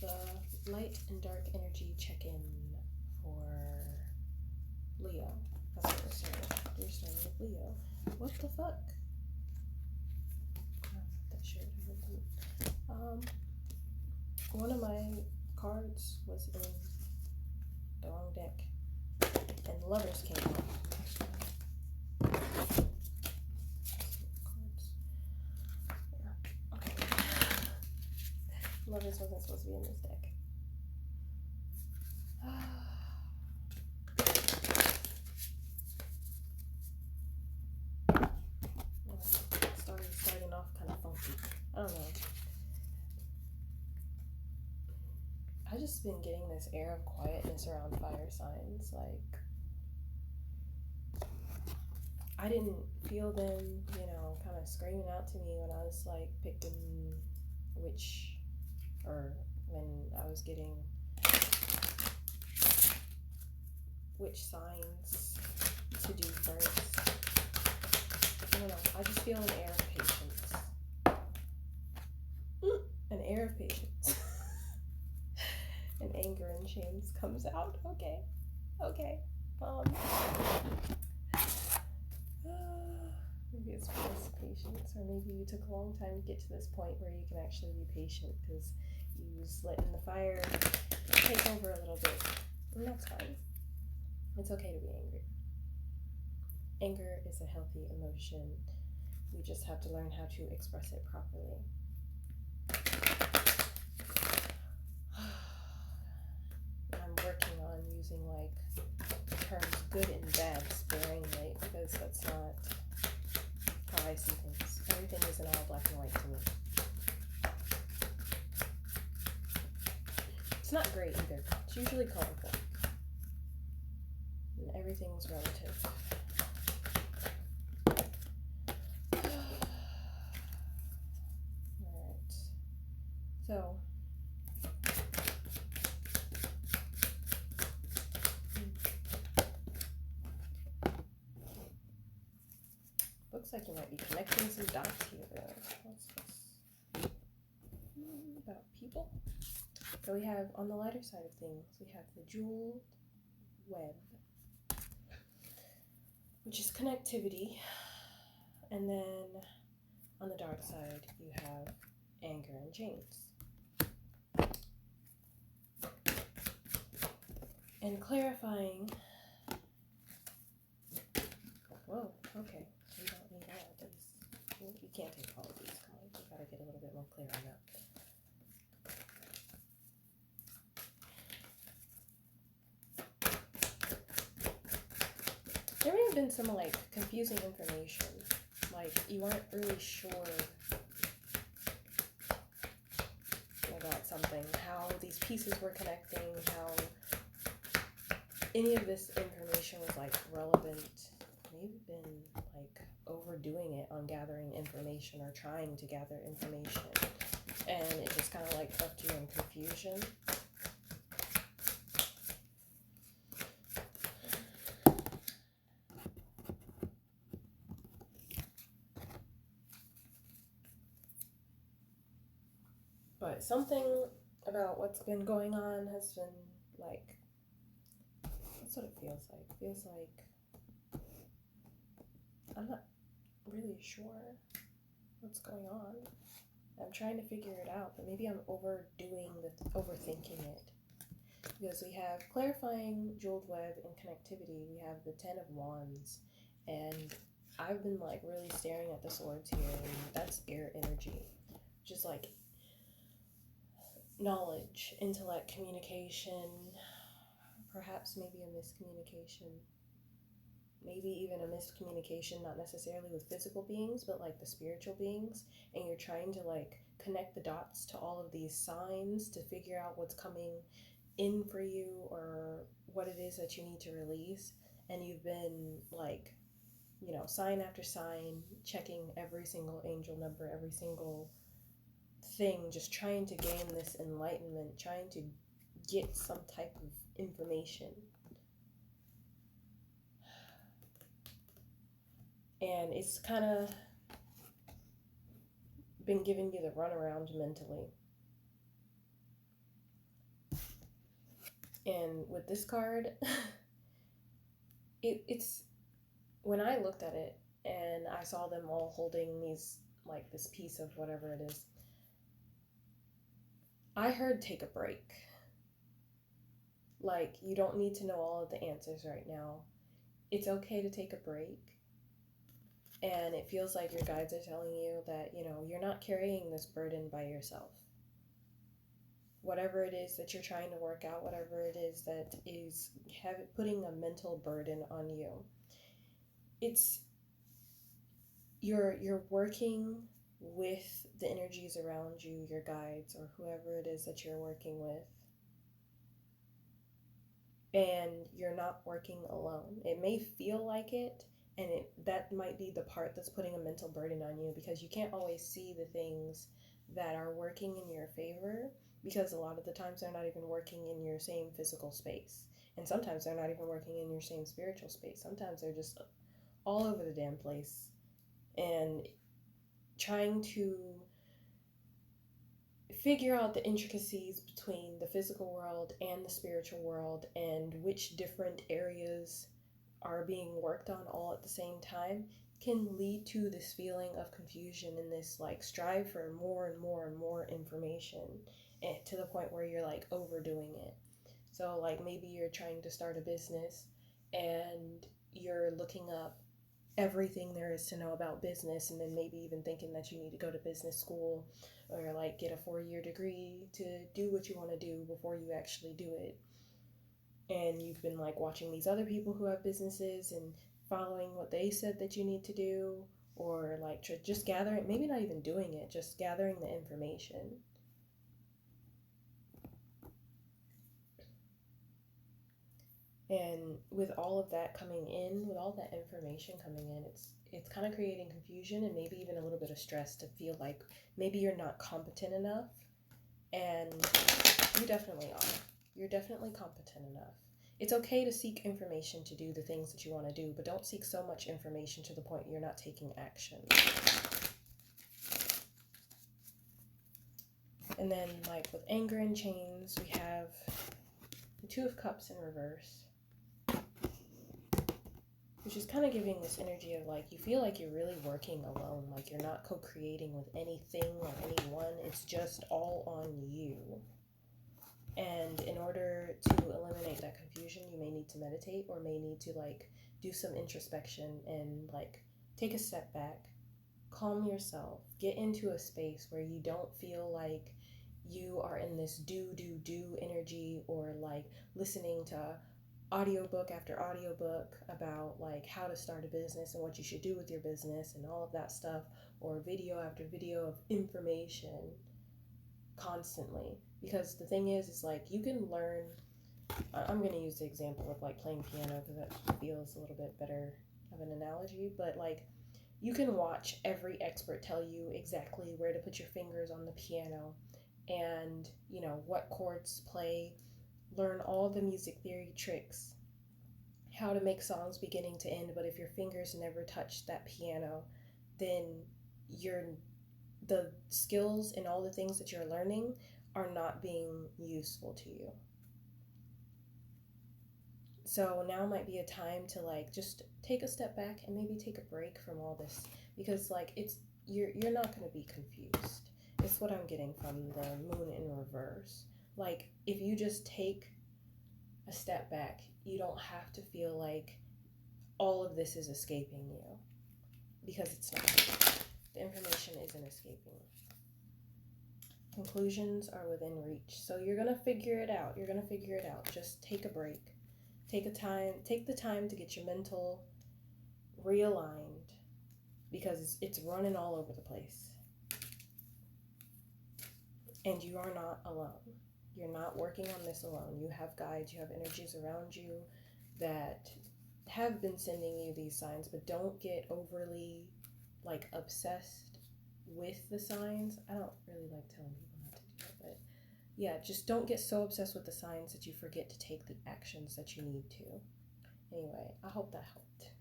the light and dark energy check-in for Leo. That's what we're starting. We're starting with Leo. What the fuck? That shit. One of my cards was in the wrong deck, and Lovers came out. Okay. Lovers wasn't supposed to be in this deck. Starting off kind of funky. I don't know. I just been getting this air of quietness around fire signs. Like, I didn't feel them, kind of screaming out to me when I was like picking which, or when I was getting which signs to do first. I don't know. I just feel an air of patience. An air of patience. And anger and shame comes out. Okay. Maybe it's forced patience, or maybe you took a long time to get to this point where you can actually be patient because you was letting the fire take over a little bit. And that's fine. It's okay to be angry. Anger is a healthy emotion. You just have to learn how to express it properly. I'm working on using the terms good and bad sparingly, because that's not how I see things. Everything isn't all black and white to me. It's not gray either. It's usually colorful. And everything's relative. Alright. So, looks like you might be connecting some dots here. What's this? About people? So we have, on the lighter side of things, we have the jeweled web, which is connectivity. And then on the dark side, you have anger and chains. And clarifying. Whoa, okay. You don't need all of these. You can't take all of these. Come on, you gotta get a little bit more clear on that. There may have been some confusing information. You weren't really sure about something, how these pieces were connecting, how any of this information was relevant. Maybe been overdoing it on gathering information or trying to gather information, and it just kind of left you in confusion. But something about what's been going on has been that's what it feels like. It feels like I'm not really sure what's going on. I'm trying to figure it out, but maybe I'm overthinking it. Because we have clarifying jeweled web and connectivity. We have the 10 of Wands, and I've been really staring at the swords here, and that's air energy, just knowledge, intellect, communication, perhaps maybe a miscommunication, maybe even a miscommunication, not necessarily with physical beings, but the spiritual beings, and you're trying to connect the dots to all of these signs to figure out what's coming in for you or what it is that you need to release, and you've been sign after sign, checking every single angel number, every single thing, just trying to gain this enlightenment, trying to get some type of information. And it's kind of been giving you the runaround mentally. And with this card, it's when I looked at it and I saw them all holding these, like this piece of whatever it is, I heard take a break. Like, you don't need to know all of the answers right now. It's okay to take a break. And it feels like your guides are telling you that, you're not carrying this burden by yourself. Whatever it is that you're trying to work out, whatever it is that is putting a mental burden on you, you're working with the energies around you, your guides, or whoever it is that you're working with. And you're not working alone. It may feel like it, and that might be the part that's putting a mental burden on you, because you can't always see the things that are working in your favor, because a lot of the times they're not even working in your same physical space. And sometimes they're not even working in your same spiritual space. Sometimes they're just all over the damn place. And trying to figure out the intricacies between the physical world and the spiritual world, and which different areas are being worked on all at the same time, can lead to this feeling of confusion and this like strive for more and more and more information, and to the point where you're like overdoing it. So like maybe you're trying to start a business and you're looking up everything there is to know about business, and then maybe even thinking that you need to go to business school or like get a 4-year degree to do what you want to do before you actually do it. And you've been like watching these other people who have businesses and following what they said that you need to do, or like just gathering, maybe not even doing it, just gathering the information. And with all of that coming in, with all that information coming in, it's kind of creating confusion and maybe even a little bit of stress to feel like maybe you're not competent enough. And you definitely are. You're definitely competent enough. It's okay to seek information to do the things that you want to do, but don't seek so much information to the point you're not taking action. And then, like with anger and chains, we have the Two of Cups in reverse, which is kind of giving this energy of like you feel like you're really working alone, like you're not co-creating with anything or anyone. It's just all on you. And in order to eliminate that confusion, you may need to meditate, or may need to like do some introspection and like take a step back, calm yourself, get into a space where you don't feel like you are in this do energy, or like listening to audiobook after audiobook about like how to start a business and what you should do with your business and all of that stuff, or video after video of information constantly. Because the thing is like you can learn, I'm going to use the example of like playing piano because that feels a little bit better of an analogy, but like you can watch every expert tell you exactly where to put your fingers on the piano and what chords to play, learn all the music theory tricks, how to make songs beginning to end, but if your fingers never touch that piano, then the skills and all the things that you're learning are not being useful to you. So now might be a time to like just take a step back and maybe take a break from all this, because like you're not going to be confused. It's what I'm getting from the moon in reverse. Like if you just take a step back, you don't have to feel like all of this is escaping you, because it's not. The information isn't escaping. Conclusions are within reach. So you're going to figure it out. You're going to figure it out. Just take a break. Take the time to get your mental realigned, because it's running all over the place. And you are not alone. You're not working on this alone. You have guides, you have energies around you that have been sending you these signs, but don't get overly like obsessed with the signs. I don't really like telling people not to do that, but yeah, just don't get so obsessed with the signs that you forget to take the actions that you need to. Anyway, I hope that helped.